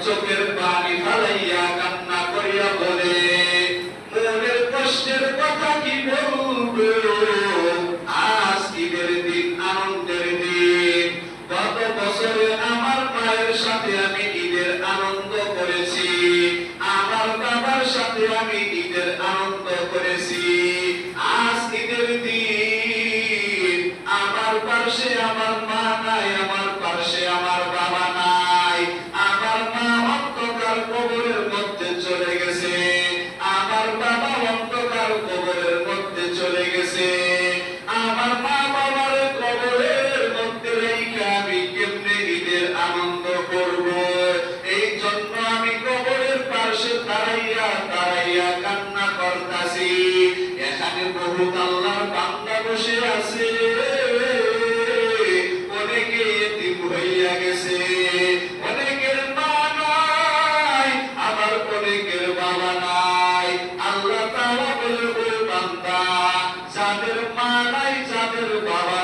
চোখের পানি ফালাইয়া কান্না করিয়া বলে, মনের কষ্টের কথা কি বলবো, আজ ঈদের দিন, আনন্দের দিন। গত বছরে আমার মায়ের সাথে আমি ঈদের আনন্দ করেছি, আমার বাবার সাথে আমি ঈদের আনন্দ করেছি। আজ ঈদের দিন, আমার পাশে আমার মা নাই, আমার পাশে আমার বাবা নাই। আমার মা অন্ধকার কবরের মধ্যে চলে গেছে, আমার বাবা অন্ধকার কবরের মধ্যে চলে গেছে। আমার মা বাবার কবরের মধ্যে রেখে আমি কেমনে ঈদের আনন্দ করব? এই জন্য আমি কবরের পাশে দাঁড়াইয়া দাঁড়াইয়া কান্না করতাছি। এখানে বহুত আল্লাহর বান্দা বসে আছে, অনেকে এতিম হইয়া গেছে, অনেকের মা নাই, আবার অনেকের বাবা নাই। আল্লাহ তাআলা বলে, ও বান্দা, যাদের মা নাই, যাদের বাবা